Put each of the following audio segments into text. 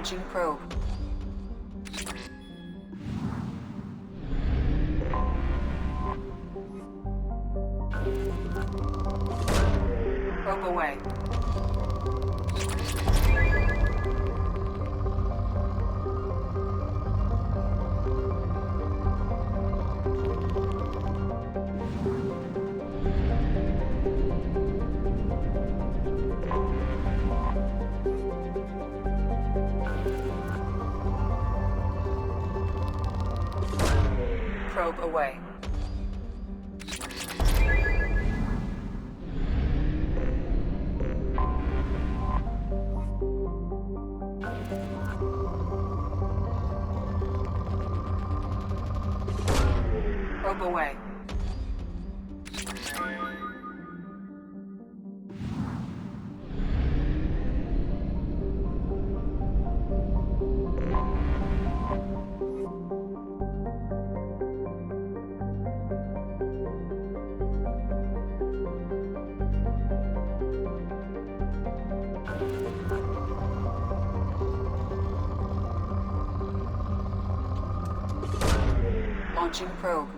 Launching probe. Probe away. Probe away. Probe away. Launching probe.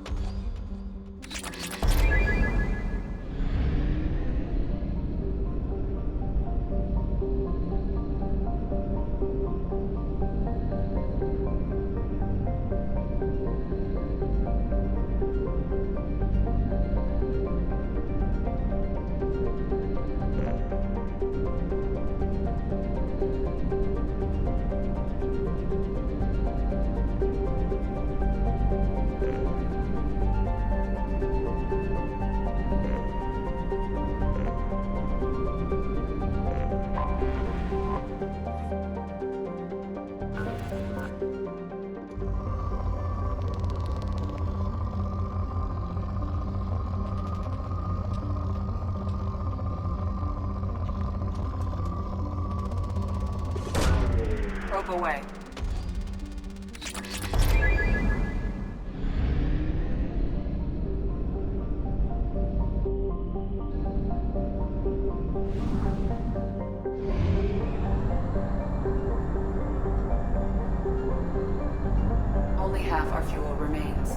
Probe away. Only half our fuel remains.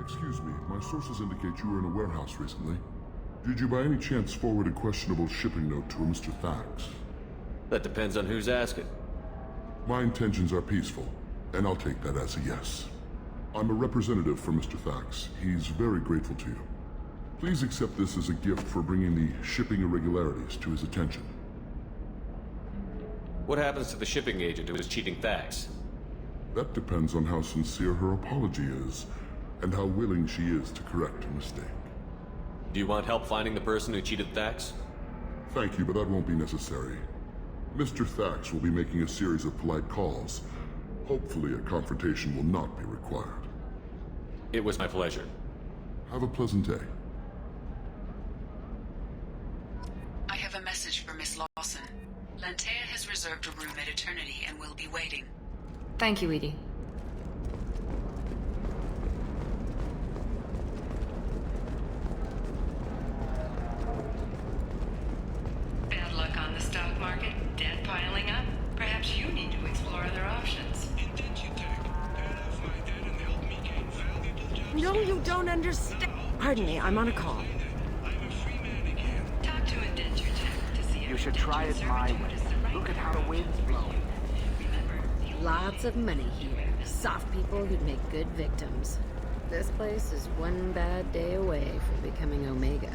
Excuse me, my sources indicate you were in a warehouse recently. Did you by any chance forward a questionable shipping note to a Mr. Thax? That depends on who's asking. My intentions are peaceful, and I'll take that as a yes. I'm a representative for Mr. Thax. He's very grateful to you. Please accept this as a gift for bringing the shipping irregularities to his attention. What happens to the shipping agent who is cheating Thax? That depends on how sincere her apology is, and how willing she is to correct her mistake. Do you want help finding the person who cheated Thax? Thank you, but that won't be necessary. Mr. Thax will be making a series of polite calls. Hopefully a confrontation will not be required. It was my pleasure. Have a pleasant day. I have a message for Miss Lawson. Lantea has reserved a room at Eternity and will be waiting. Thank you, Edie. Bad luck on the stock market? Debt piling up? Perhaps you need to explore other options. No, you don't understand. Pardon me, I'm on a call. Talk to Indenture Tech to see if You should try it my Indenture way. is the right Look at how the approach wind's for you. blowing. Remember, Lots of money here. Soft people who'd make good victims. This place is one bad day away from becoming Omega.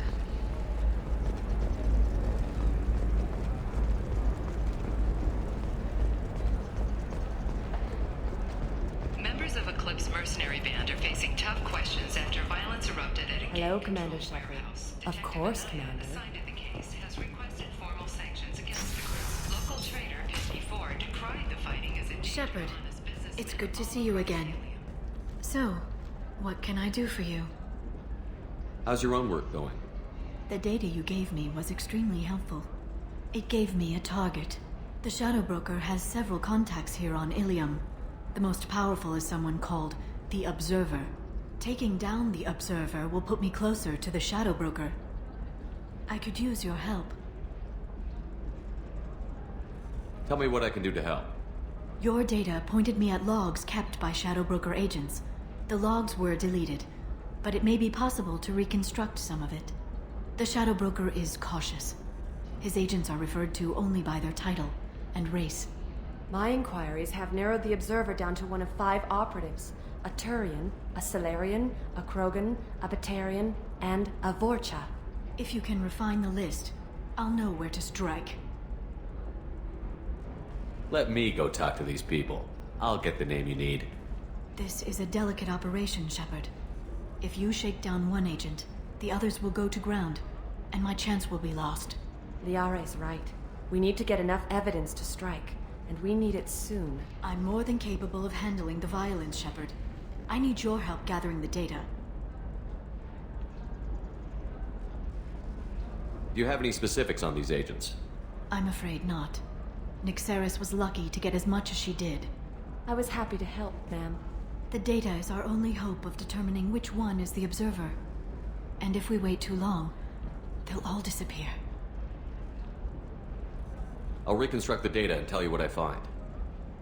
members of Eclipse mercenary band are facing tough questions after violence erupted at a Hello, gang-controlled Commander Shepard. warehouse. Of Detective course, Anaya, Commander. assigned to the case, has requested formal sanctions against the group. Local trader 54 decried the fighting as a Shepard, it's good to see you again. So, what can I do for you? How's your own work going? The data you gave me was extremely helpful. It gave me a target. The Shadow Broker has several contacts here on Ilium. The most powerful is someone called the Observer. Taking down the Observer will put me closer to the Shadow Broker. I could use your help. Tell me what I can do to help. Your data pointed me at logs kept by Shadow Broker agents. The logs were deleted, but it may be possible to reconstruct some of it. The Shadow Broker is cautious. His agents are referred to only by their title and race. My inquiries have narrowed the Observer down to one of 5 operatives. A Turian, a Solarian, a Krogan, a Batarian, and a Vorcha. If you can refine the list, I'll know where to strike. Let me go talk to these people. I'll get the name you need. This is a delicate operation, Shepard. If you shake down one agent, the others will go to ground, and my chance will be lost. Liara's right. We need to get enough evidence to strike, and we need it soon. I'm more than capable of handling the violence, Shepard. I need your help gathering the data. Do you have any specifics on these agents? I'm afraid not. Nyxeris was lucky to get as much as she did. I was happy to help, ma'am. The data is our only hope of determining which one is the Observer. And if we wait too long, they'll all disappear. I'll reconstruct the data and tell you what I find.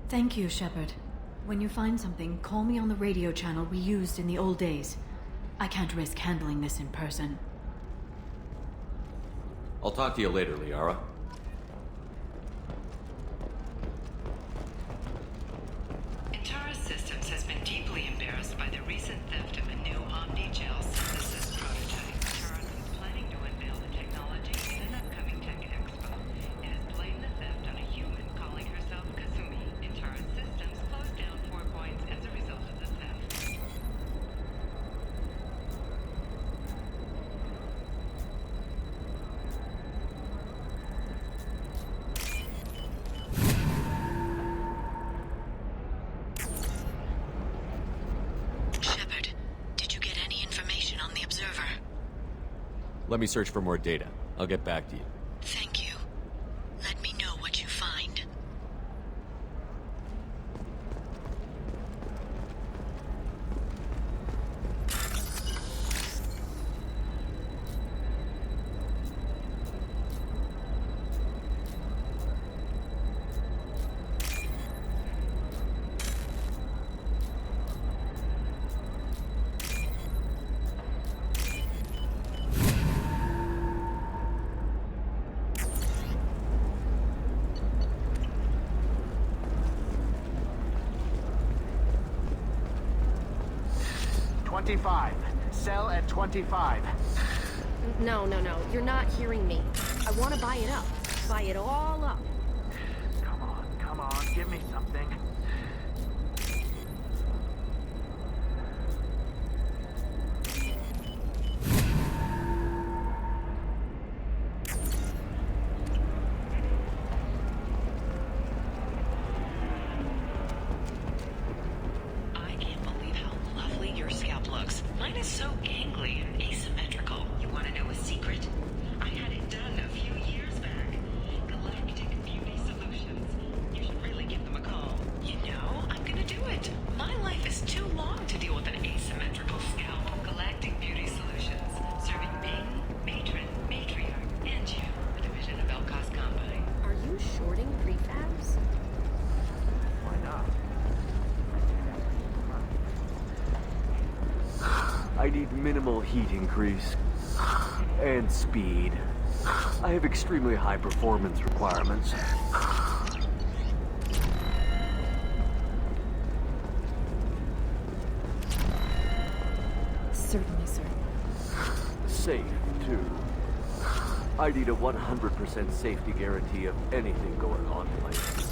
Thank you, Shepard. When you find something, call me on the radio channel we used in the old days. I can't risk handling this in person. I'll talk to you later, Liara. Intara Systems has been deeply embarrassed by the recent theft of a new Omni-Gel synthesis prototype. Intara is planning to unveil the technology in an upcoming Tech Expo. It has blamed the theft on a human calling herself Kazumi. Intara Systems closed down 4 points as a result of the theft. Shepard, did you get any information on the Observer? Let me search for more data. I'll get back to you. Thank you. Let me know what you find. Sell at 25. No. You're not hearing me. I want to buy it up. Buy it all up. Come on, give me something. I can't believe how lovely your scalp looks. Mine is so gangly and asymmetrical. You want to know a secret? I had it done a few years back. Galactic Beauty Solutions. need minimal heat increase. And speed. I have extremely high performance requirements. Certainly, sir. Safe, too. I need a 100% safety guarantee of anything going on in my life.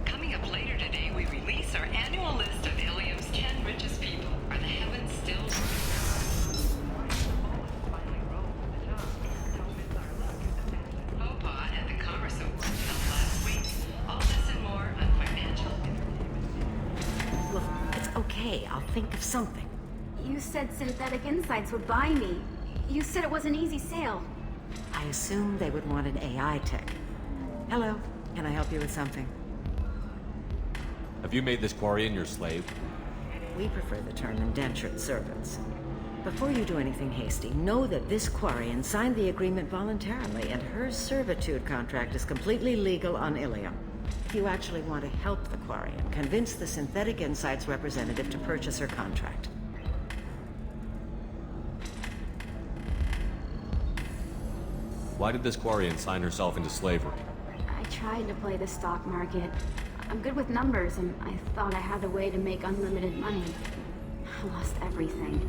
Coming up later today, we release our annual list of Ilium's 10 richest people. Are the heavens still Popa at the Commerce Awards held last week. All this and more on Financial Entertainment. Look, it's okay. I'll think of something. You said Synthetic Insights would buy me. You said it was an easy sale. I assumed they would want an AI tech. Hello, can I help you with something? Have you made this Quarian your slave? We prefer the term indentured servants. Before you do anything hasty, know that this Quarian signed the agreement voluntarily, and her servitude contract is completely legal on Ilium. If you actually want to help the Quarian, convince the Synthetic Insights representative to purchase her contract. Why did this Quarian sign herself into slavery? I tried to play the stock market. I'm good with numbers, and I thought I had a way to make unlimited money. I lost everything.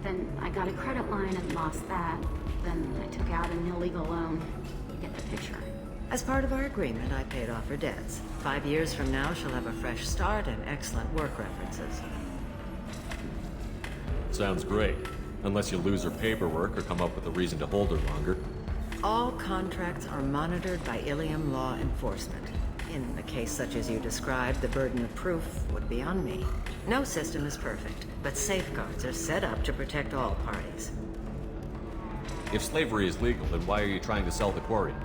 Then I got a credit line and lost that. Then I took out an illegal loan. You get the picture. As part of our agreement, I paid off her debts. 5 years from now, she'll have a fresh start and excellent work references. Sounds great. Unless you lose her paperwork or come up with a reason to hold her longer. All contracts are monitored by Ilium law enforcement. In a case such as you described, the burden of proof would be on me. No system is perfect, but safeguards are set up to protect all parties. If slavery is legal, then why are you trying to sell the Quarian?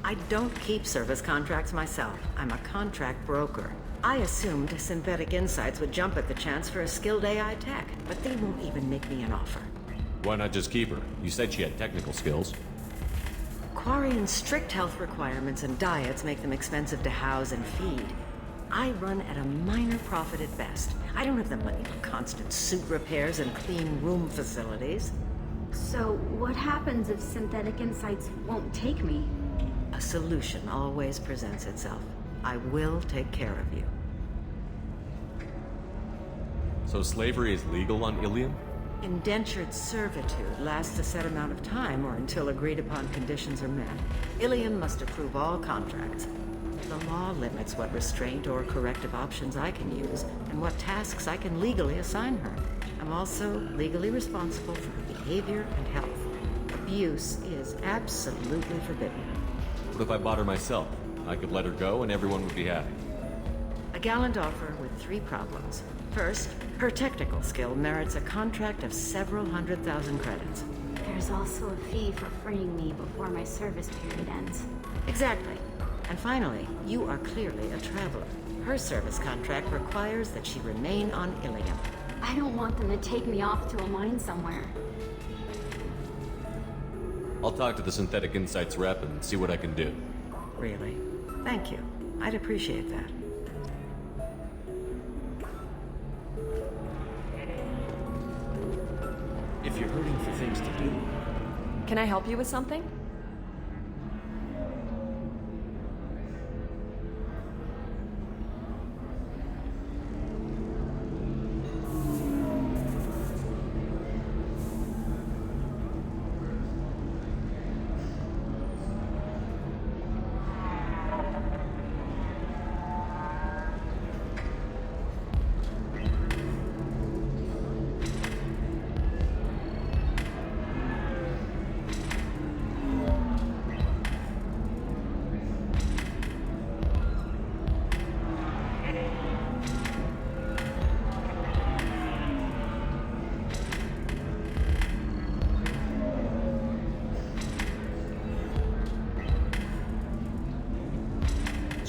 I don't keep service contracts myself. I'm a contract broker. I assumed Synthetic Insights would jump at the chance for a skilled AI tech, but they won't even make me an offer. Why not just keep her? You said she had technical skills. Quarian's strict health requirements and diets make them expensive to house and feed. I run at a minor profit at best. I don't have the money for constant suit repairs and clean room facilities. So, what happens if Synthetic Insights won't take me? A solution always presents itself. I will take care of you. So slavery is legal on Ilium? Indentured servitude lasts a set amount of time or until agreed upon conditions are met. Ilium must approve all contracts. The law limits what restraint or corrective options I can use and what tasks I can legally assign her. I'm also legally responsible for her behavior and health. Abuse is absolutely forbidden. What if I bought her myself? I could let her go and everyone would be happy. A gallant offer with 3 problems. First, her technical skill merits a contract of several 100,000 credits. There's also a fee for freeing me before my service period ends. Exactly. And finally, you are clearly a traveler. Her service contract requires that she remain on Ilium. I don't want them to take me off to a mine somewhere. I'll talk to the Synthetic Insights rep and see what I can do. Really? Thank you. I'd appreciate that. If you're hurting for things to do. Can I help you with something?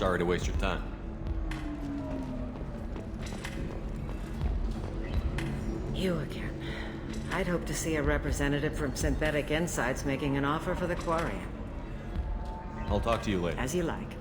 Sorry to waste your time. You again. I'd hope to see a representative from Synthetic Insights making an offer for the Quarian. I'll talk to you later. As you like.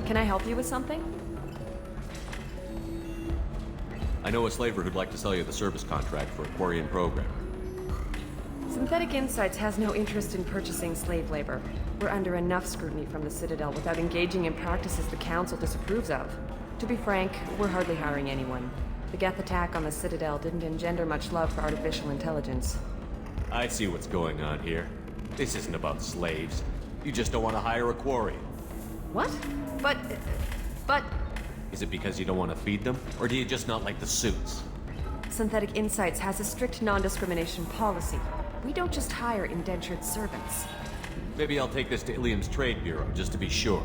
Can I help you with something? I know a slaver who'd like to sell you the service contract for a Quarian program. Synthetic Insights has no interest in purchasing slave labor. We're under enough scrutiny from the Citadel without engaging in practices the Council disapproves of. To be frank, we're hardly hiring anyone. The Geth attack on the Citadel didn't engender much love for artificial intelligence. I see what's going on here. This isn't about slaves. You just don't want to hire a Quarian. What? But... Is it because you don't want to feed them? Or do you just not like the suits? Synthetic Insights has a strict non-discrimination policy. We don't just hire indentured servants. Maybe I'll take this to Ilium's Trade Bureau, just to be sure.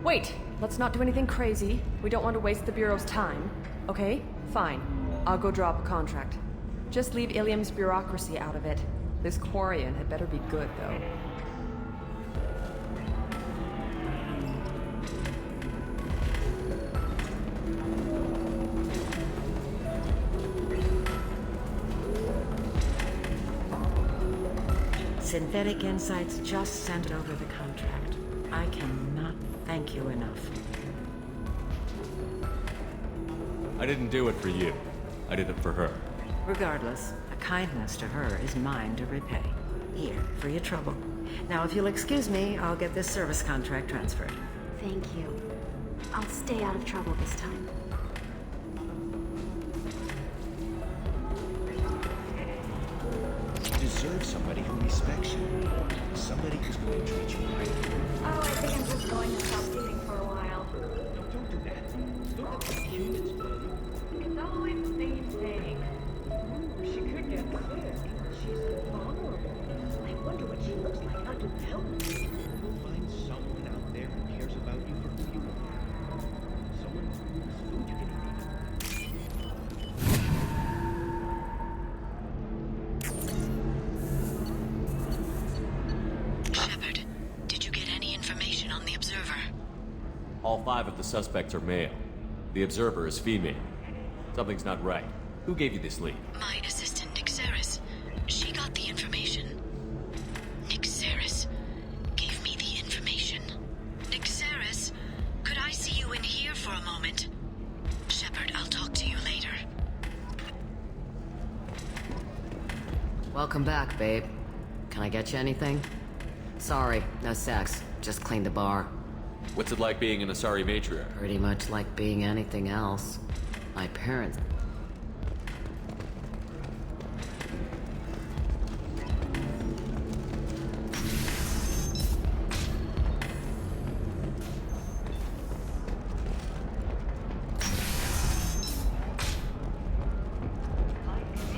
Wait! Let's not do anything crazy. We don't want to waste the Bureau's time. Okay? Fine. I'll go draw up a contract. Just leave Ilium's bureaucracy out of it. This Quarian had better be good, though. Synthetic Insights just sent over the contract. I cannot thank you enough. I didn't do it for you. I did it for her. Regardless, a kindness to her is mine to repay. Here, for your trouble. Now, if you'll excuse me, I'll get this service contract transferred. Thank you. I'll stay out of trouble this time. You deserve somebody who respects you. Somebody who's going to treat you right. Oh, I think I'm just going to stop dating for a while. No, don't do that. Don't let the humans blame. It's always the same thing. She could get sick. She's vulnerable. I wonder what she looks like under the helmet. You'll find someone out there who cares about you for who you are. Someone whose food you can eat. Shepard, did you get any information on the Observer? All 5 of the suspects are male. The Observer is female. Something's not right. Who gave you this lead? My assistant, Nixeris. She got the information. Nixeris gave me the information. Nixeris, could I see you in here for a moment? Shepard, I'll talk to you later. Welcome back, babe. Can I get you anything? Sorry, no sex. Just cleaned the bar. What's it like being an Asari matriarch? Pretty much like being anything else. My parents...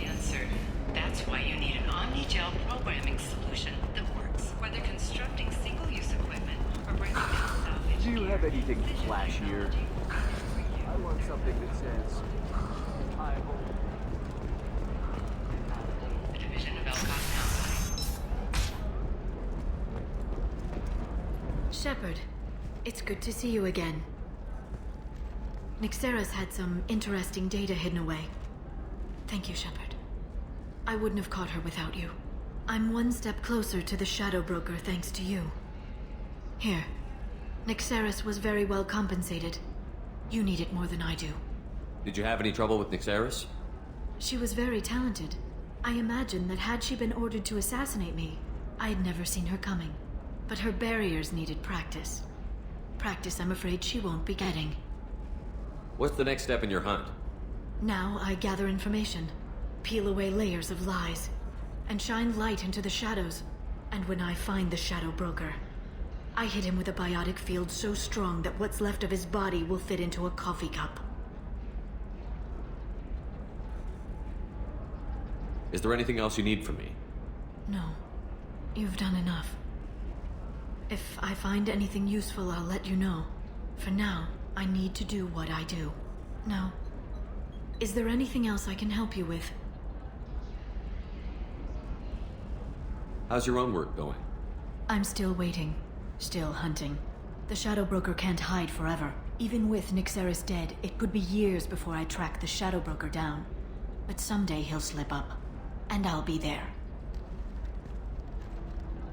Answered. That's why you need an omni-gel programming solution that works. Whether constructing single-use equipment or bringing in salvage Do you have gear, anything the flashier? technology- I want something that says, I hope. A division of Elcott Shepard, it's good to see you again. Nixeris had some interesting data hidden away. Thank you, Shepard. I wouldn't have caught her without you. I'm one step closer to the Shadow Broker thanks to you. Here. Nixeris was very well compensated. You need it more than I do. Did you have any trouble with Nixeris? She was very talented. I imagine that had she been ordered to assassinate me, I'd never seen her coming. But her barriers needed practice. Practice I'm afraid she won't be getting. What's the next step in your hunt? Now I gather information, peel away layers of lies, and shine light into the shadows. And when I find the Shadow Broker, I hit him with a biotic field so strong that what's left of his body will fit into a coffee cup. Is there anything else you need from me? No. You've done enough. If I find anything useful, I'll let you know. For now, I need to do what I do. Now, is there anything else I can help you with? How's your own work going? I'm still waiting. Still hunting. The Shadow Broker can't hide forever. Even with Nyxeris dead, it could be years before I track the Shadow Broker down. But someday he'll slip up. And I'll be there.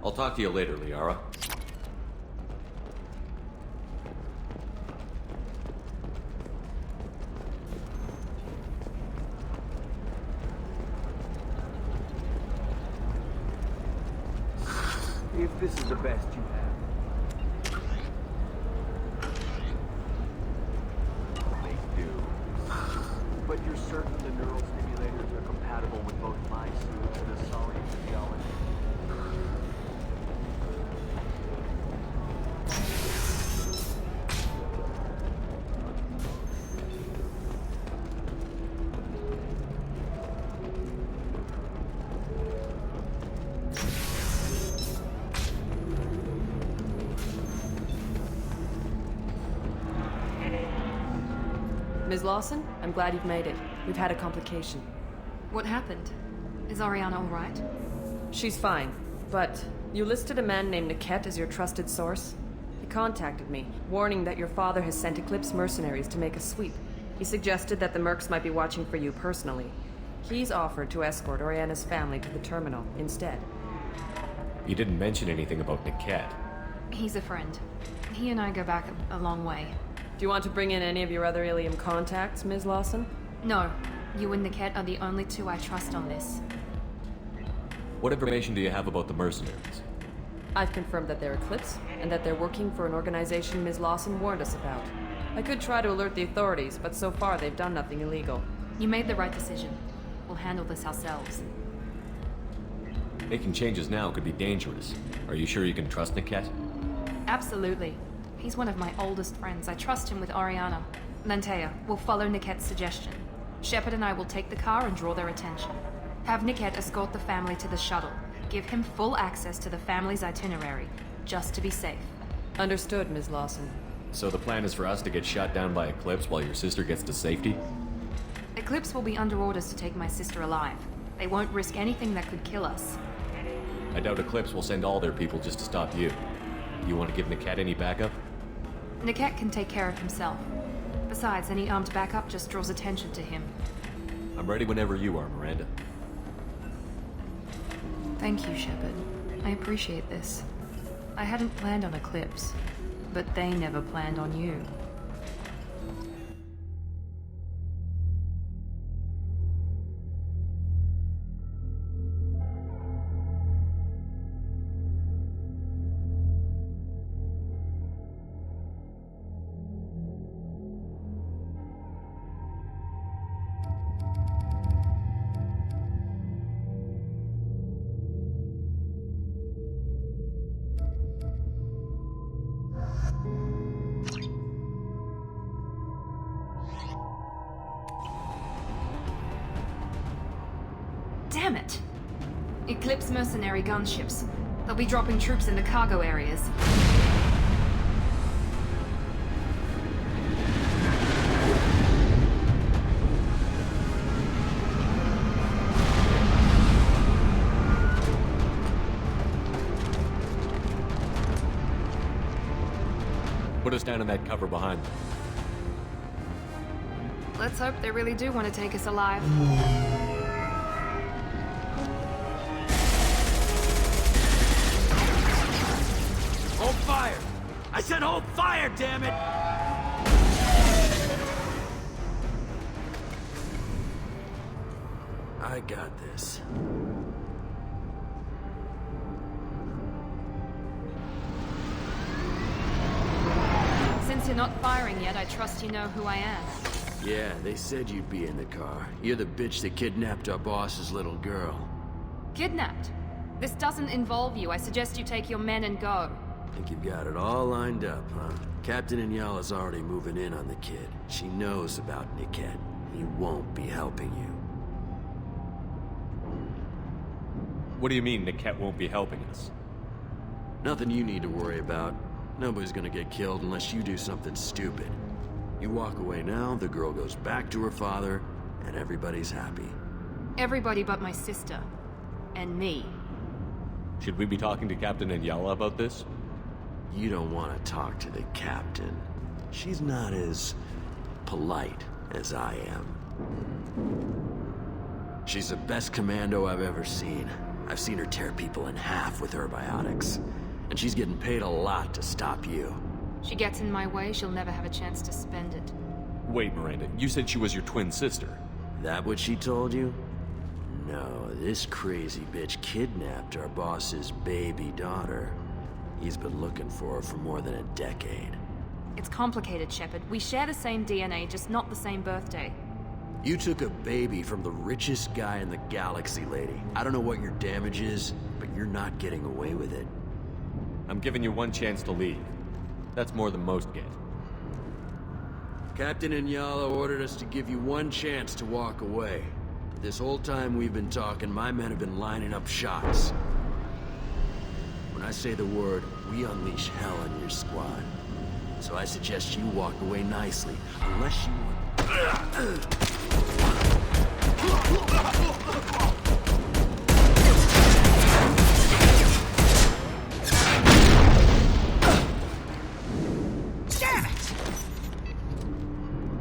I'll talk to you later, Liara. If this is the best you have. They do. But you're certain the neural stimulators are compatible with both my suit and the solid physiology? Ms. Lawson, I'm glad you've made it. We've had a complication. What happened? Is Ariana all right? She's fine, but you listed a man named Niket as your trusted source. He contacted me, warning that your father has sent Eclipse mercenaries to make a sweep. He suggested that the Mercs might be watching for you personally. He's offered to escort Oriana's family to the terminal instead. You didn't mention anything about Niket. He's a friend. He and I go back a long way. Do you want to bring in any of your other Ilium contacts, Ms. Lawson? No. You and Niket are the only two I trust on this. What information do you have about the mercenaries? I've confirmed that they're Eclipse, and that they're working for an organization Ms. Lawson warned us about. I could try to alert the authorities, but so far they've done nothing illegal. You made the right decision. We'll handle this ourselves. Making changes now could be dangerous. Are you sure you can trust Niket? Absolutely. He's one of my oldest friends. I trust him with Ariana. Lantea, we'll follow Niket's suggestion. Shepard and I will take the car and draw their attention. Have Niket escort the family to the shuttle. Give him full access to the family's itinerary, just to be safe. Understood, Ms. Lawson. So the plan is for us to get shot down by Eclipse while your sister gets to safety? Eclipse will be under orders to take my sister alive. They won't risk anything that could kill us. I doubt Eclipse will send all their people just to stop you. You want to give Niket any backup? Niket can take care of himself. Besides, any armed backup just draws attention to him. I'm ready whenever you are, Miranda. Thank you, Shepard. I appreciate this. I hadn't planned on Eclipse, but they never planned on you. Damn it! Eclipse mercenary gunships. They'll be dropping troops in the cargo areas. Put us down in that cover behind them. Let's hope they really do want to take us alive. Hold fire! I said hold fire, damn it! I got this. Since you're not firing yet, I trust you know who I am. Yeah, they said you'd be in the car. You're the bitch that kidnapped our boss's little girl. Kidnapped? This doesn't involve you. I suggest you take your men and go. Think you've got it all lined up, huh? Captain Inyala's already moving in on the kid. She knows about Niket. He won't be helping you. What do you mean Niket won't be helping us? Nothing you need to worry about. Nobody's gonna get killed unless you do something stupid. You walk away now, the girl goes back to her father, and everybody's happy. Everybody but my sister. And me. Should we be talking to Captain Inyala about this? You don't want to talk to the captain. She's not as polite as I am. She's the best commando I've ever seen. I've seen her tear people in half with her biotics. And she's getting paid a lot to stop you. She gets in my way, she'll never have a chance to spend it. Wait, Miranda, you said she was your twin sister. That what she told you? No, this crazy bitch kidnapped our boss's baby daughter. He's been looking for her for more than a decade. It's complicated, Shepard. We share the same DNA, just not the same birthday. You took a baby from the richest guy in the galaxy, lady. I don't know what your damage is, but you're not getting away with it. I'm giving you one chance to leave. That's more than most get. Captain Inyala ordered us to give you one chance to walk away. This whole time we've been talking, my men have been lining up shots. When I say the word, we unleash hell on your squad. So I suggest you walk away nicely, unless you want... Damn it!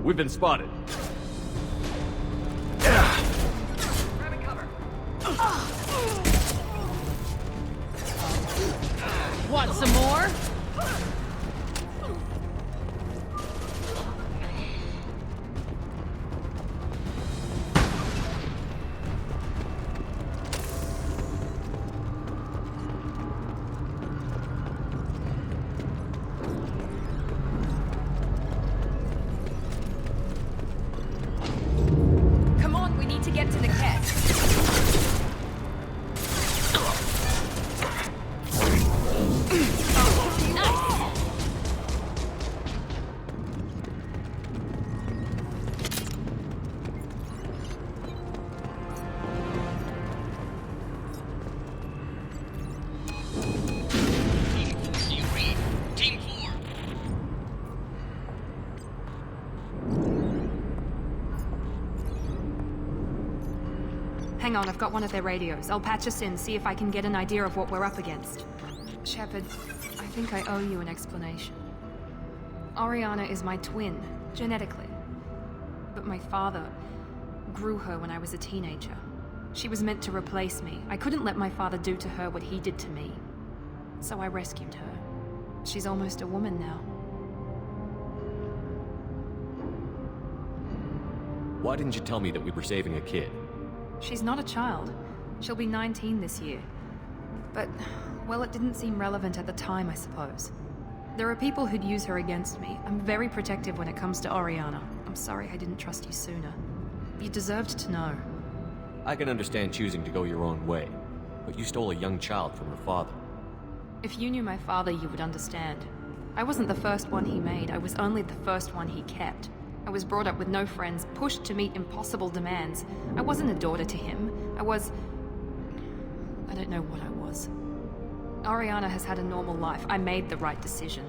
We've been spotted. Grabbing cover. Want some more? Come on, we need to get to the cat. Hang on, I've got one of their radios. I'll patch us in, see if I can get an idea of what we're up against. Shepard, I think I owe you an explanation. Oriana is my twin, genetically. But my father grew her when I was a teenager. She was meant to replace me. I couldn't let my father do to her what he did to me. So I rescued her. She's almost a woman now. Why didn't you tell me that we were saving a kid? She's not a child. She'll be 19 this year. But, well, it didn't seem relevant at the time, I suppose. There are people who'd use her against me. I'm very protective when it comes to Oriana. I'm sorry I didn't trust you sooner. You deserved to know. I can understand choosing to go your own way, but you stole a young child from her father. If you knew my father, you would understand. I wasn't the first one he made. I was only the first one he kept. I was brought up with no friends, pushed to meet impossible demands. I wasn't a daughter to him. I don't know what I was. Oriana has had a normal life. I made the right decision.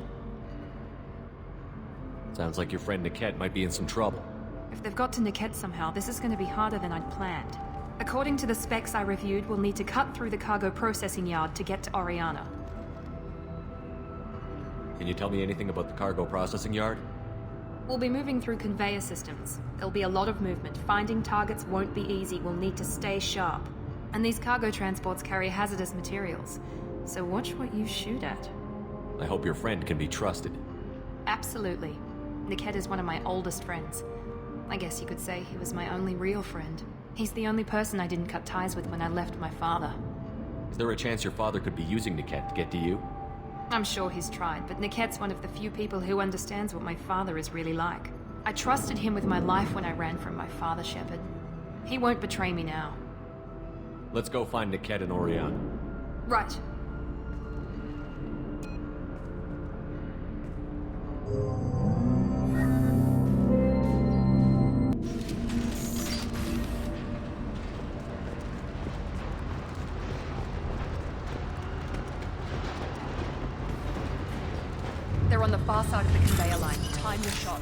Sounds like your friend Niket might be in some trouble. If they've got to Niket somehow, this is going to be harder than I'd planned. According to the specs I reviewed, we'll need to cut through the cargo processing yard to get to Oriana. Can you tell me anything about the cargo processing yard? We'll be moving through conveyor systems. There'll be a lot of movement. Finding targets won't be easy. We'll need to stay sharp. And these cargo transports carry hazardous materials. So watch what you shoot at. I hope your friend can be trusted. Absolutely. Niket is one of my oldest friends. I guess you could say he was my only real friend. He's the only person I didn't cut ties with when I left my father. Is there a chance your father could be using Niket to get to you? I'm sure he's tried, but Niket's one of the few people who understands what my father is really like. I trusted him with my life when I ran from my father, Shepard. He won't betray me now. Let's go find Niket and Oriana. Right. They're on the far side of the conveyor line. Time your shot.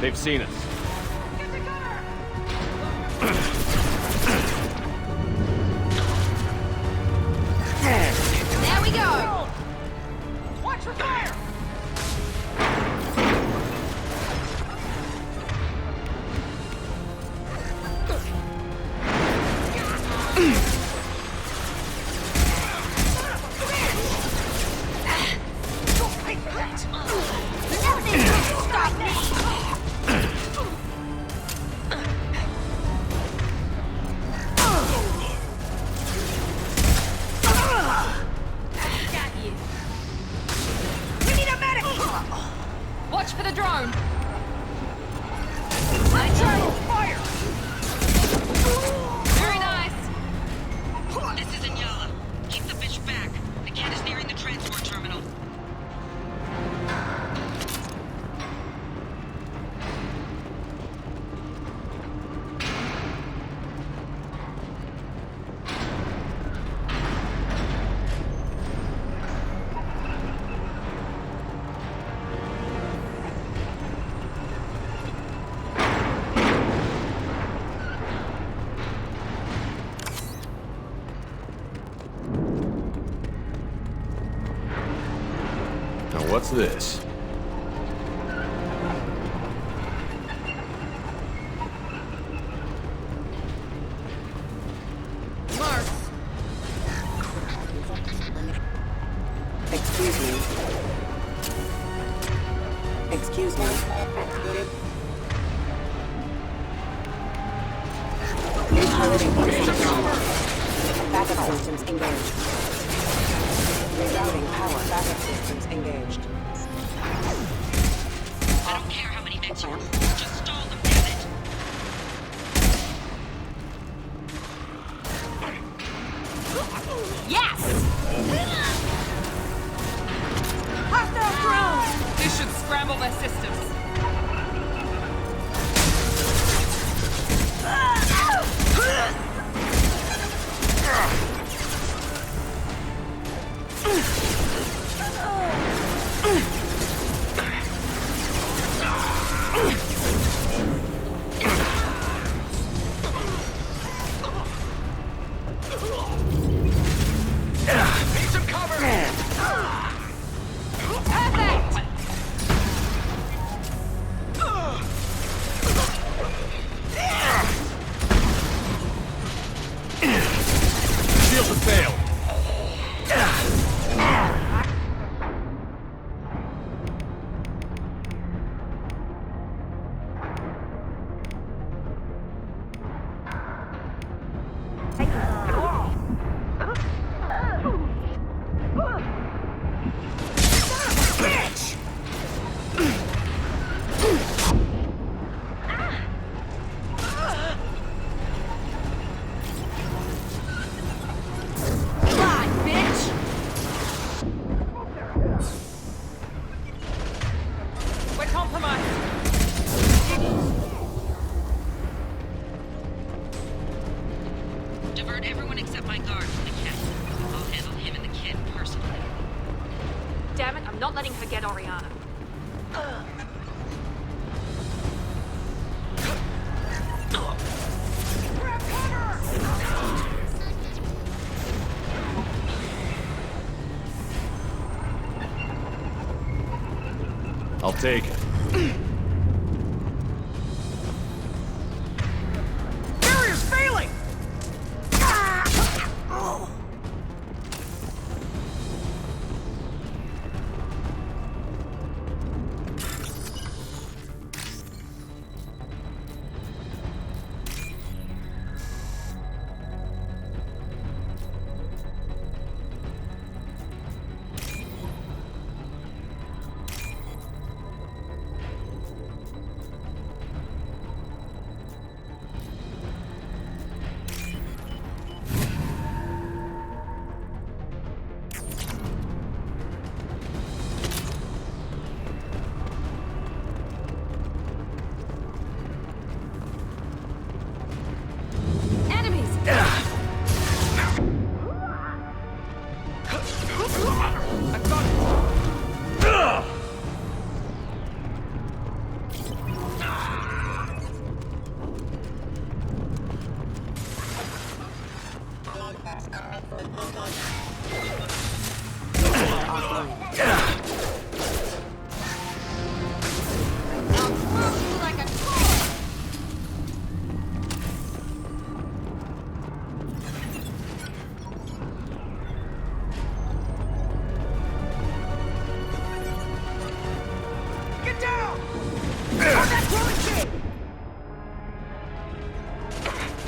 They've seen us. There we go! Watch for fire! Watch for the drone! Fire! Very nice! This is Inyala. Keep the bitch back. The cat is nearing the transport terminal. Now what's this? Excuse me. Excuse me. Backup systems engaged. Rerouting power. Backup systems engaged. I don't care how many mechs you remove. Just stall them, damn it. Yes! Hostile drones! This should scramble their systems. Need some cover! Perfect! Shields have failed. We're compromised. Divert everyone except my guard from the cat. I'll handle him and the kid personally. Damn it, I'm not letting her get Oriana. I'll take it. Barrier's failing!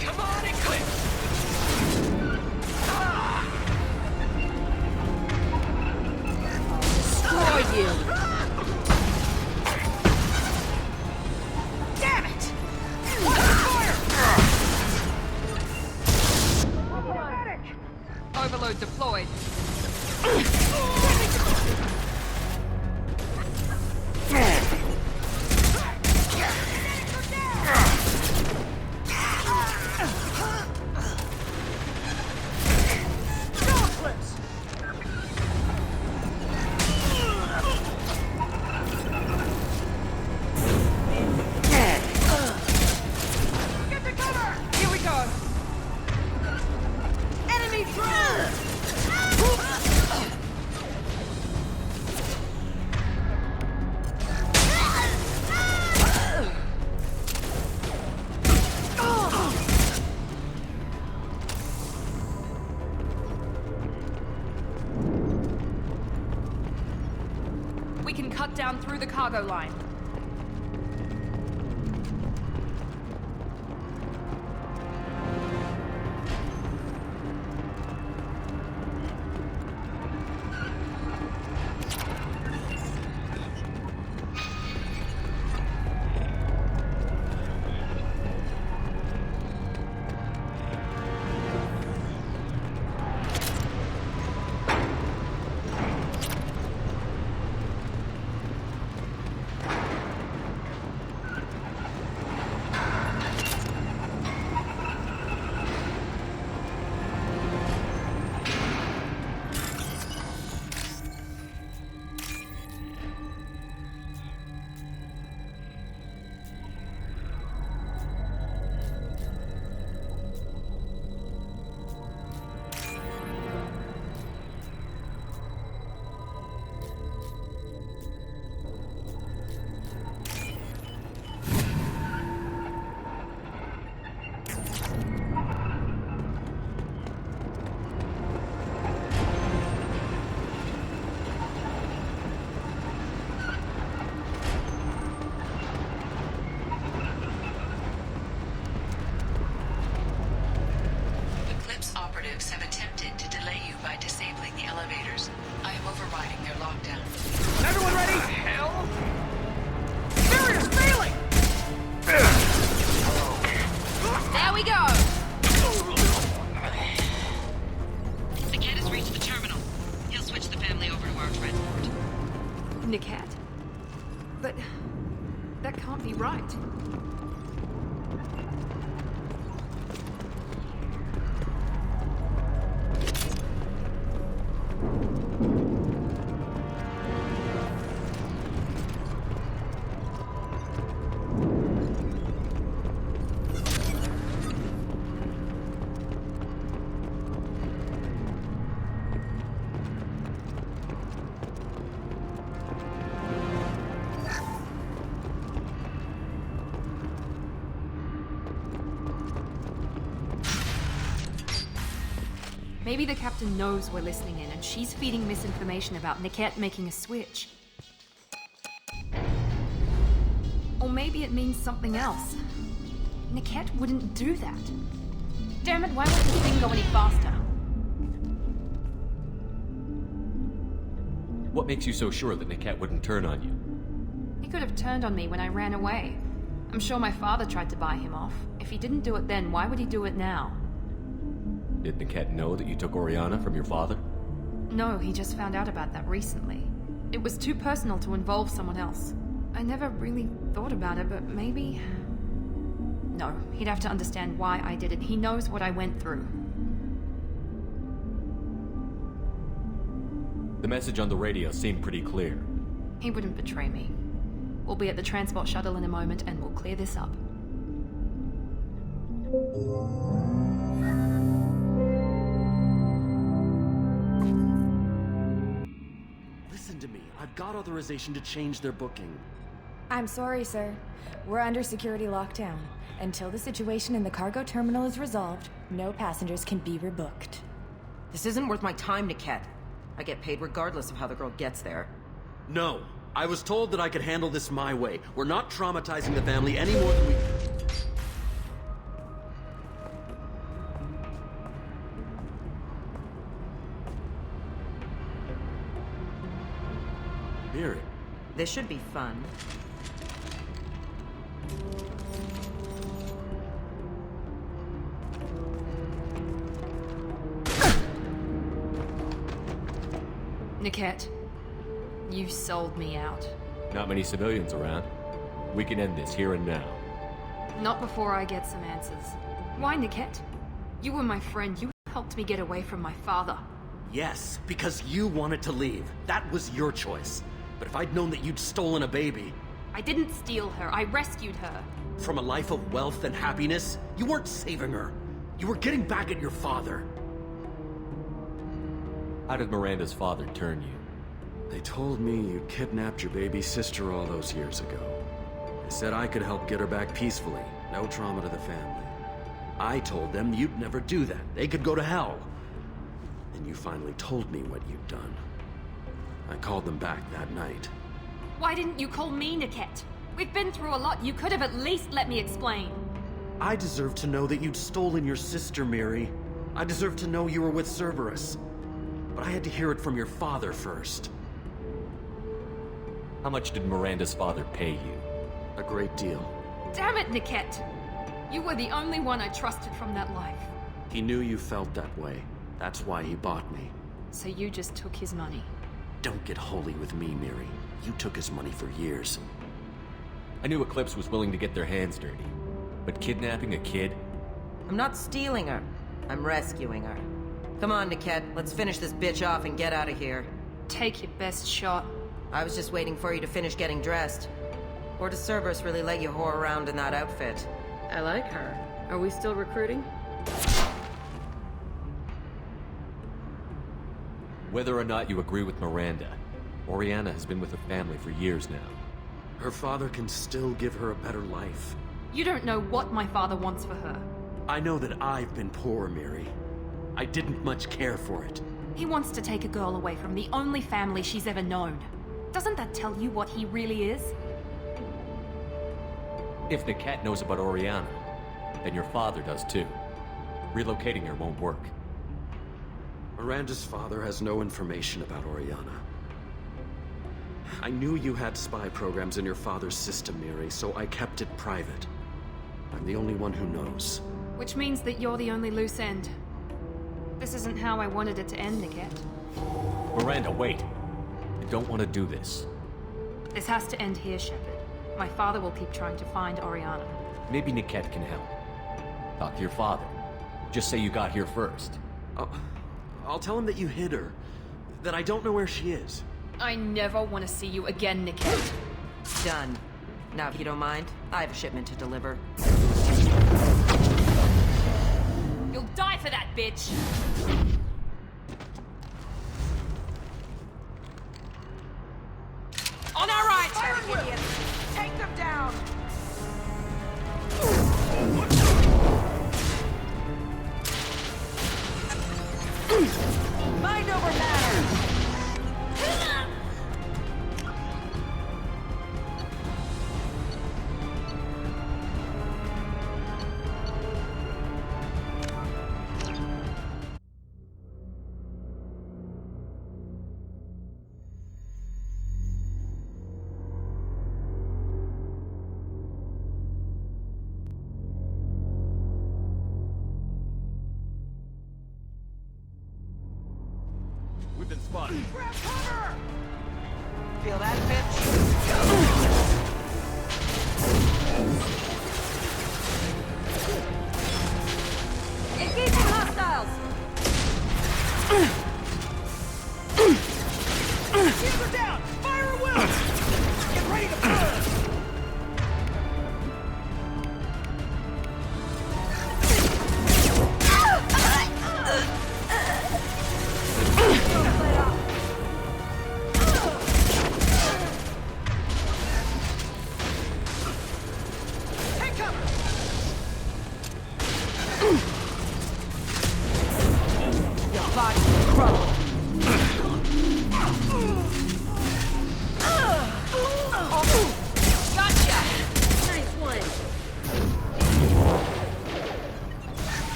Come on, Eclipse! Destroy you! Damn it! What's the fire? Overload deployed. Get to cover! Here we go. Enemy drone! We can cut down through the cargo line. Eclipse operatives have attempted to delay you by disabling the elevators. I am overriding their lockdown. Everyone ready? What the hell? Serious failing! There we go! The kid has reached the terminal. He'll switch the family over to our transport. Niket. But that can't be right. Maybe the captain knows we're listening in and she's feeding misinformation about Niket making a switch. Or maybe it means something else. Niket wouldn't do that. Damn it, why won't this thing go any faster? What makes you so sure that Niket wouldn't turn on you? He could have turned on me when I ran away. I'm sure my father tried to buy him off. If he didn't do it then, why would he do it now? Did Niket know that you took Oriana from your father? No, he just found out about that recently. It was too personal to involve someone else. I never really thought about it, but maybe... No, he'd have to understand why I did it. He knows what I went through. The message on the radio seemed pretty clear. He wouldn't betray me. We'll be at the transport shuttle in a moment and we'll clear this up. Listen to me. I've got authorization to change their booking. I'm sorry, sir. We're under security lockdown. Until the situation in the cargo terminal is resolved, no passengers can be rebooked. This isn't worth my time, Niket. I get paid regardless of how the girl gets there. No. I was told that I could handle this my way. We're not traumatizing the family any more than we... Miri. This should be fun. Niket, you sold me out. Not many civilians around. We can end this here and now. Not before I get some answers. Why, Niket? You were my friend. You helped me get away from my father. Yes, because you wanted to leave. That was your choice. But if I'd known that you'd stolen a baby... I didn't steal her. I rescued her. From a life of wealth and happiness, you weren't saving her. You were getting back at your father. How did Miranda's father turn you? They told me you kidnapped your baby sister all those years ago. They said I could help get her back peacefully. No trauma to the family. I told them you'd never do that. They could go to hell. Then you finally told me what you'd done. I called them back that night. Why didn't you call me, Niket? We've been through a lot. You could have at least let me explain. I deserve to know that you'd stolen your sister, Miri. I deserve to know you were with Cerberus. But I had to hear it from your father first. How much did Miranda's father pay you? A great deal. Damn it, Niket! You were the only one I trusted from that life. He knew you felt that way. That's why he bought me. So you just took his money. Don't get holy with me, Miri. You took his money for years. I knew Eclipse was willing to get their hands dirty. But kidnapping a kid? I'm not stealing her. I'm rescuing her. Come on, Niket. Let's finish this bitch off and get out of here. Take your best shot. I was just waiting for you to finish getting dressed. Or does Cerberus really let you whore around in that outfit? I like her. Are we still recruiting? Whether or not you agree with Miranda, Oriana has been with her family for years now. Her father can still give her a better life. You don't know what my father wants for her. I know that I've been poor, Miri. I didn't much care for it. He wants to take a girl away from the only family she's ever known. Doesn't that tell you what he really is? If Niket knows about Oriana, then your father does too. Relocating her won't work. Miranda's father has no information about Oriana. I knew you had spy programs in your father's system, Miri, so I kept it private. I'm the only one who knows. Which means that you're the only loose end. This isn't how I wanted it to end, Niket. Miranda, wait! I don't want to do this. This has to end here, Shepard. My father will keep trying to find Oriana. Maybe Niket can help. Talk to your father. Just say you got here first. I'll tell him that you hid her. That I don't know where she is. I never want to see you again, Niket. Done. Now, if you don't mind, I have a shipment to deliver. You'll die for that, bitch! On our right! Fire idiots! Take them down! Mind over matter! We've been spotted. Grab cover! Feel that, bitch? Engaging hostiles! Shields are down! Fire at will! Get ready to burn!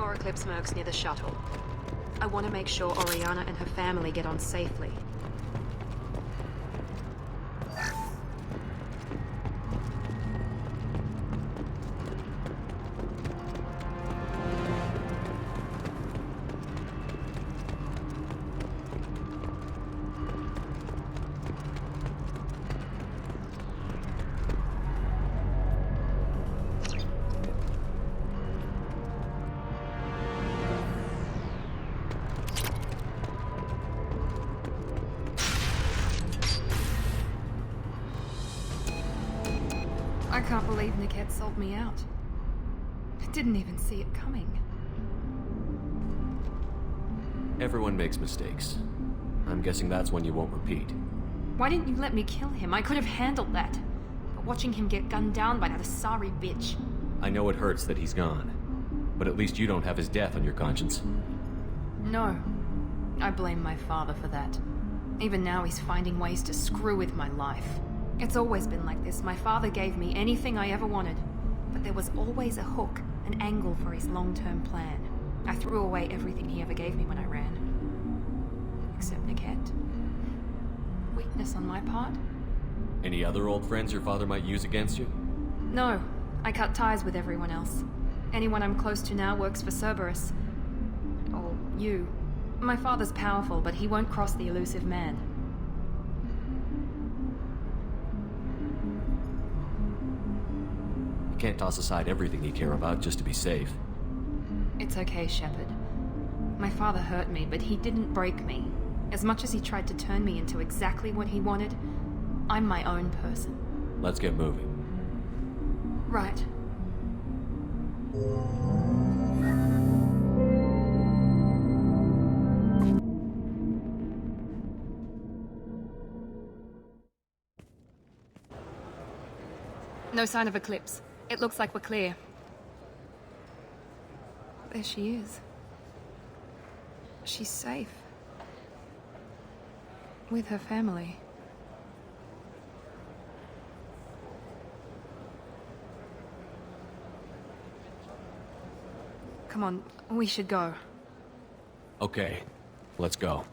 more Eclipse mercs near the shuttle. I want to make sure Oriana and her family get on safely. I can't believe Niket sold me out. I didn't even see it coming. Everyone makes mistakes. I'm guessing that's one you won't repeat. Why didn't you let me kill him? I could have handled that. But watching him get gunned down by that Asari bitch. I know it hurts that he's gone, but at least you don't have his death on your conscience. No. I blame my father for that. Even now he's finding ways to screw with my life. It's always been like this. My father gave me anything I ever wanted, but there was always a hook, an angle for his long-term plan. I threw away everything he ever gave me when I ran. Except Niket. Weakness on my part? Any other old friends your father might use against you? No. I cut ties with everyone else. Anyone I'm close to now works for Cerberus. Or you. My father's powerful, but he won't cross the elusive man. You can't toss aside everything you care about just to be safe. It's okay, Shepard. My father hurt me, but he didn't break me. As much as he tried to turn me into exactly what he wanted, I'm my own person. Let's get moving. Right. No sign of Eclipse. It looks like we're clear. There she is. She's safe. With her family. Come on, we should go. Okay, let's go.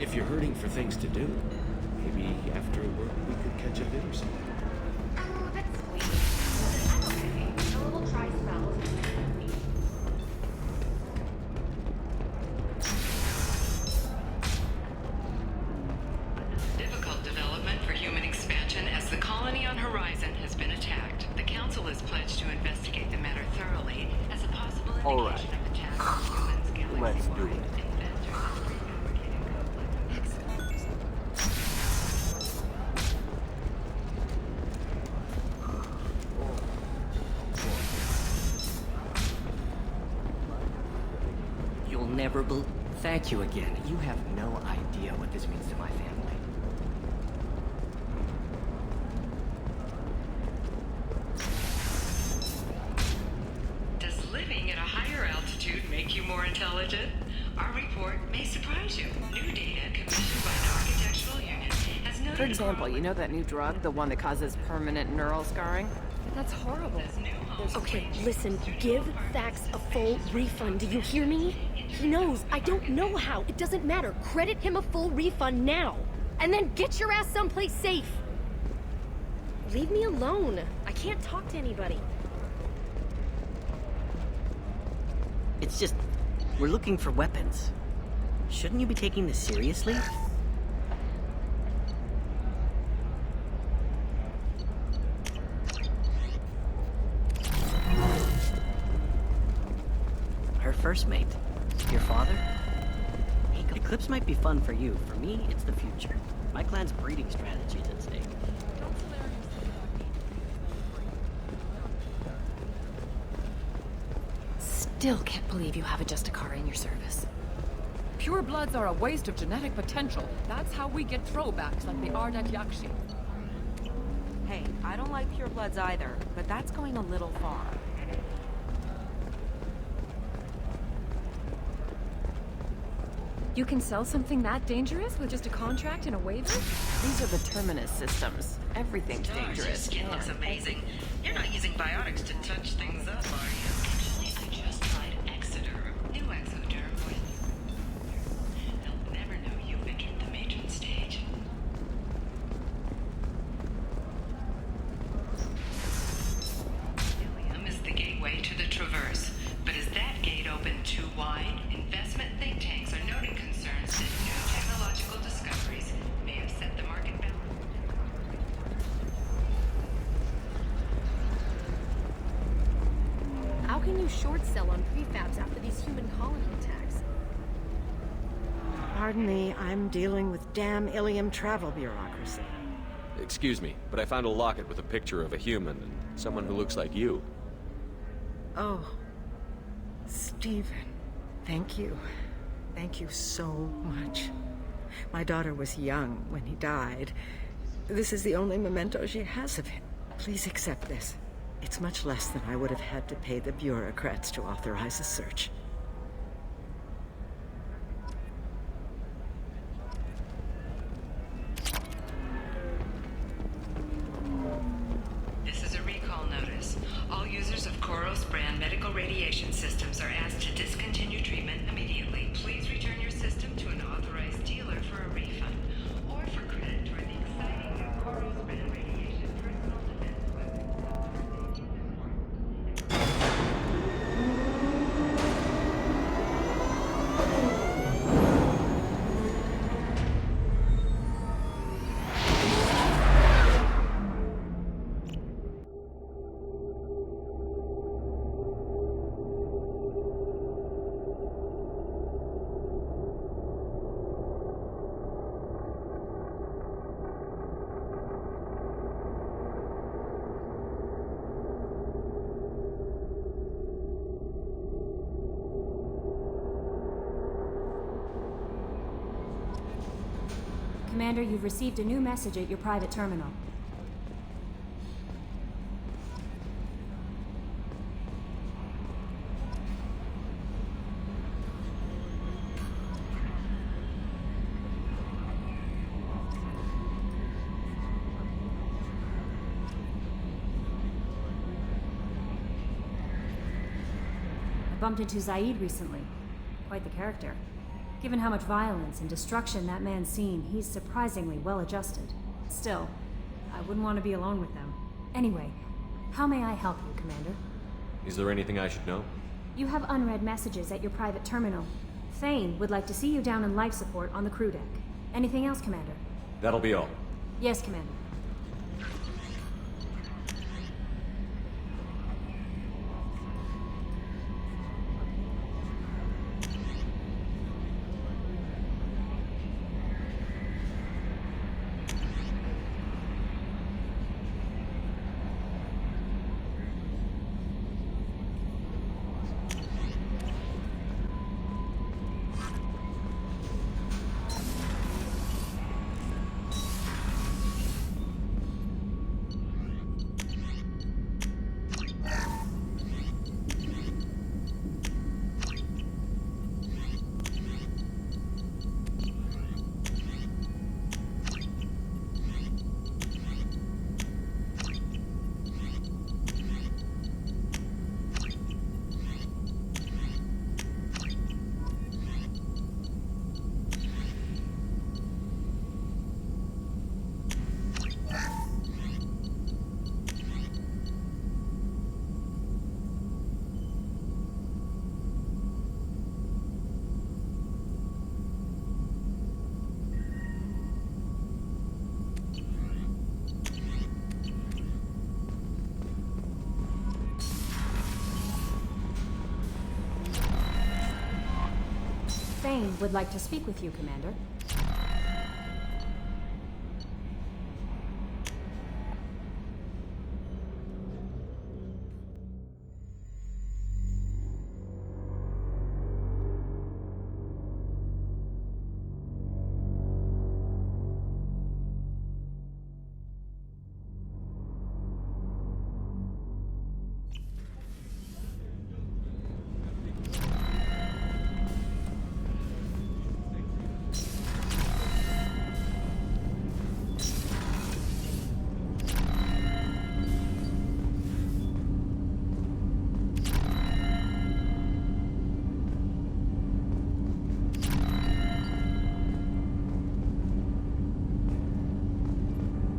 If you're hurting for things to do, maybe after work we could catch a bit or something. Oh, that's sweet. I'm okay. A little dry spell. Difficult development for human expansion as the colony on Horizon has been attacked. The Council is pledged to investigate the matter thoroughly as a possible indication of attack on humans, galaxy-wide. Let's do it. You'll never believe. Thank you again. You have no idea what this means to my family. Does living at a higher altitude make you more intelligent? Our report may surprise you. New data commissioned by the Architectural Union has noted... For example, you know that new drug, the one that causes permanent neural scarring? That's horrible. This new Okay, listen, give Thax a full refund, do you hear me? He knows, I don't know how, it doesn't matter. Credit him a full refund now, and then get your ass someplace safe. Leave me alone. I can't talk to anybody. It's just, we're looking for weapons. Shouldn't you be taking this seriously? Her first mate. Your father? Eclipse might be fun for you. For me, it's the future. My clan's breeding strategy is at stake. Still can't believe you have a Justicar in your service. Pure bloods are a waste of genetic potential. That's how we get throwbacks like the Ardek Yakshi. Hey, I don't like pure bloods either, but that's going a little far. You can sell something that dangerous with just a contract and a waiver? These are the Terminus systems. Everything's dangerous. Your skin looks amazing. You're not using biotics to touch things up, are you? Actually, I just tried Exoderm. New Exoderm with... They'll never know you've entered the matron stage. Ilium is the gateway to the Traverse. But is that gate open too wide? Investment think tanks are noting concerns that new technological discoveries may have set the market balance. How can you short sell on prefabs after these human colony attacks? Pardon me, I'm dealing with damn Ilium travel bureaucracy. Excuse me, but I found a locket with a picture of a human and someone who looks like you. Oh, Stephen, thank you. Thank you so much. My daughter was young when he died. This is the only memento she has of him. Please accept this. It's much less than I would have had to pay the bureaucrats to authorize a search. This is a recall notice. All users of Koros brand medical radiation systems are asked to discontinue treatment immediately. Please return your system to an authorized dealer for a refund or for credit toward the exciting new Koros brand radiation personal defense weapon. Commander, you've received a new message at your private terminal. I bumped into Zaid recently. Quite the character. Given how much violence and destruction that man's seen, he's surprisingly well adjusted. Still, I wouldn't want to be alone with them. Anyway, how may I help you, Commander? Is there anything I should know? You have unread messages at your private terminal. Thane would like to see you down in life support on the crew deck. Anything else, Commander? That'll be all. Yes, Commander. Thane would like to speak with you, Commander.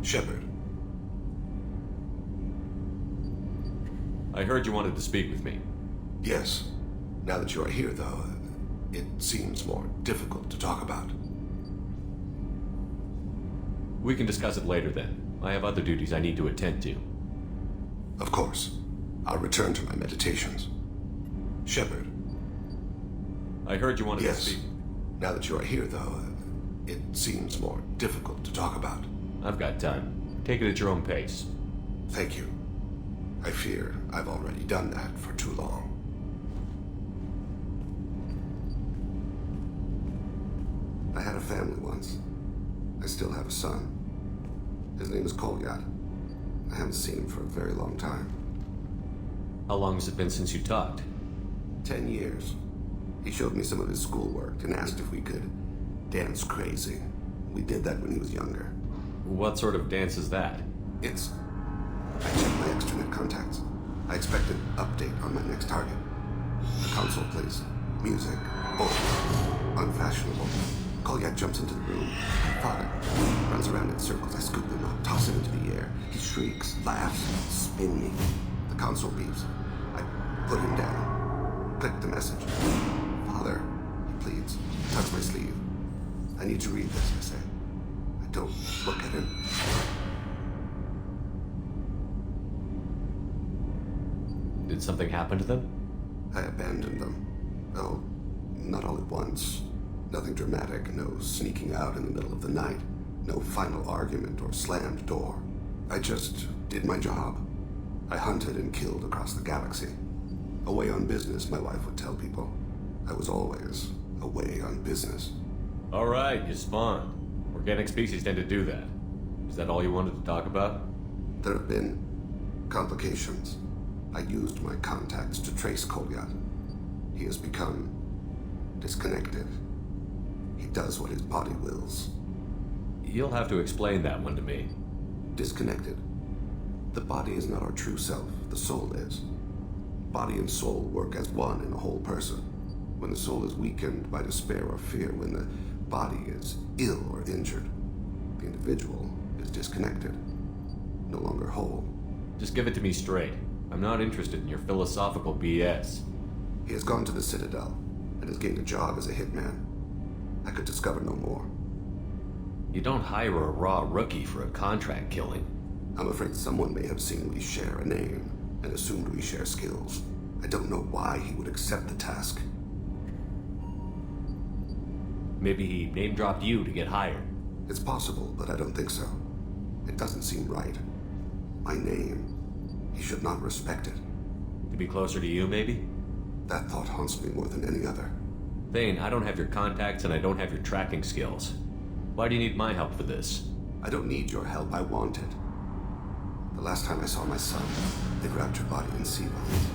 Shepard. I heard you wanted to speak with me. Yes. Now that you are here, though, it seems more difficult to talk about. We can discuss it later then. I have other duties I need to attend to. Of course. I'll return to my meditations. Shepard. I heard you wanted to Yes. speak. Now that you are here, though, it seems more difficult to talk about. I've got time. Take it at your own pace. Thank you. I fear I've already done that for too long. I had a family once. I still have a son. His name is Kolyat. I haven't seen him for a very long time. How long has it been since you talked? 10 years. He showed me some of his schoolwork and asked if we could dance crazy. We did that when he was younger. What sort of dance is that? I checked my extranet contacts. I expect an update on my next target. The console plays music. Oh, unfashionable. Kolyat jumps into the room. Father runs around in circles. I scoop him up, toss him into the air. He shrieks, laughs, spin me. The console beeps. I put him down. Click the message. Father, he pleads. Tugs my sleeve. I need to read this, I say. I don't look at him. Did something happen to them? I abandoned them. Oh, not all at once. Nothing dramatic, no sneaking out in the middle of the night, no final argument or slammed door. I just did my job. I hunted and killed across the galaxy. Away on business, my wife would tell people. I was always away on business. All right, you spawned. Organic species tend to do that. Is that all you wanted to talk about? There have been complications. I used my contacts to trace Kolyat. He has become disconnected. He does what his body wills. You'll have to explain that one to me. Disconnected. The body is not our true self. The soul is. Body and soul work as one in a whole person. When the soul is weakened by despair or fear, when the body is ill or injured, the individual is disconnected, no longer whole. Just give it to me straight. I'm not interested in your philosophical BS. He has gone to the Citadel and has gained a job as a hitman. I could discover no more. You don't hire a raw rookie for a contract killing. I'm afraid someone may have seen we share a name and assumed we share skills. I don't know why he would accept the task. Maybe he name-dropped you to get hired. It's possible, but I don't think so. It doesn't seem right. My name. He should not respect it. To be closer to you, maybe? That thought haunts me more than any other. Thane, I don't have your contacts and I don't have your tracking skills. Why do you need my help for this? I don't need your help. I want it. The last time I saw my son, they grabbed your body in sea vines,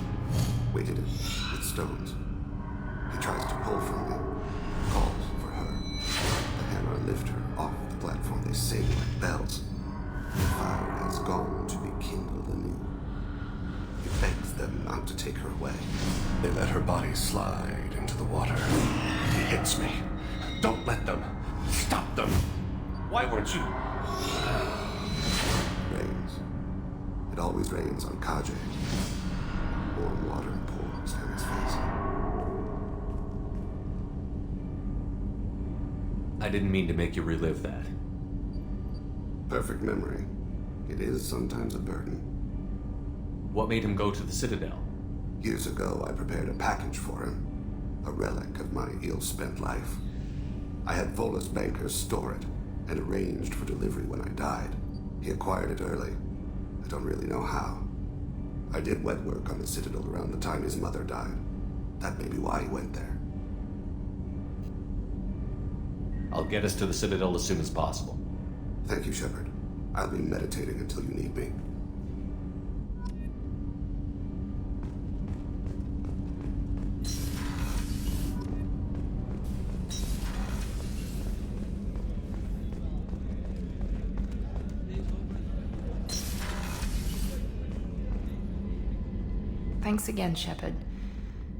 weighted it with stones. He tries to pull from me, calls for her. The hammer lift her off the platform. They sing like bells. The fire has gone to be kindled anew. He begs them not to take her away. They let her body slide into the water. He hits me. Don't let them. Stop them. Why weren't you? Rains. It always rains on Kaje. Warm water pours down his face. I didn't mean to make you relive that. Perfect memory. It is sometimes a burden. What made him go to the Citadel? Years ago, I prepared a package for him. a relic of my ill-spent life. I had Volus bankers store it, and arranged for delivery when I died. He acquired it early. I don't really know how. I did wet work on the Citadel around the time his mother died. That may be why he went there. I'll get us to the Citadel as soon as possible. Thank you, Shepard. I'll be meditating until you need me. Thanks again, Shepard.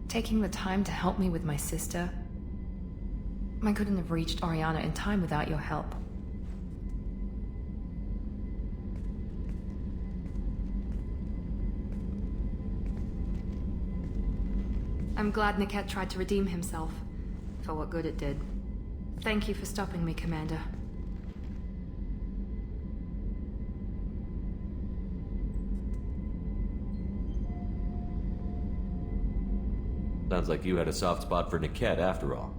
Taking the time to help me with my sister. I couldn't have reached Oriana in time without your help. I'm glad Niket tried to redeem himself, for what good it did. Thank you for stopping me, Commander. Sounds like you had a soft spot for Niket after all.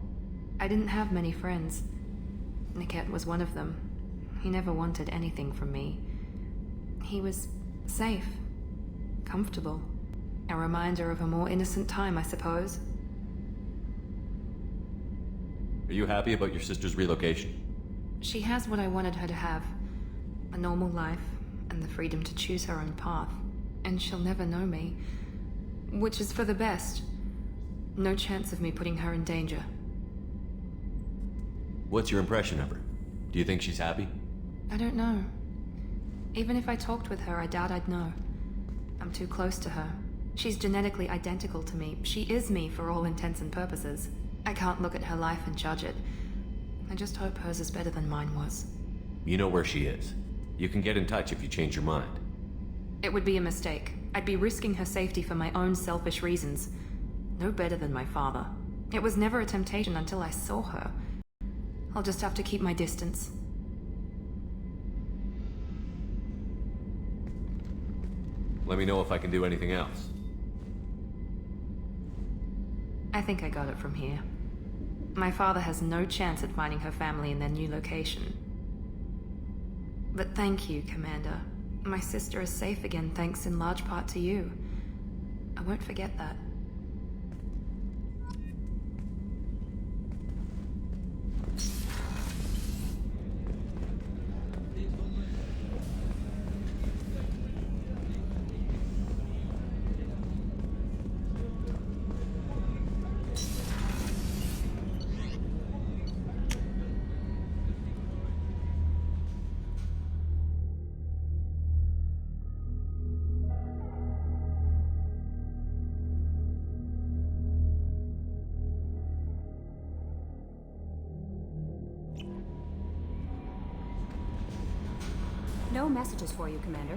I didn't have many friends. Niket was one of them. He never wanted anything from me. He was safe, comfortable. A reminder of a more innocent time, I suppose. Are you happy about your sister's relocation? She has what I wanted her to have. A normal life, and the freedom to choose her own path. And she'll never know me. Which is for the best. No chance of me putting her in danger. What's your impression of her? Do you think she's happy? I don't know. Even if I talked with her, I doubt I'd know. I'm too close to her. She's genetically identical to me. She is me for all intents and purposes. I can't look at her life and judge it. I just hope hers is better than mine was. You know where she is. You can get in touch if you change your mind. It would be a mistake. I'd be risking her safety for my own selfish reasons. No better than my father. It was never a temptation until I saw her. I'll just have to keep my distance. Let me know if I can do anything else. I think I got it from here. My father has no chance at finding her family in their new location. But thank you, Commander. My sister is safe again thanks in large part to you. I won't forget that. No messages for you, Commander.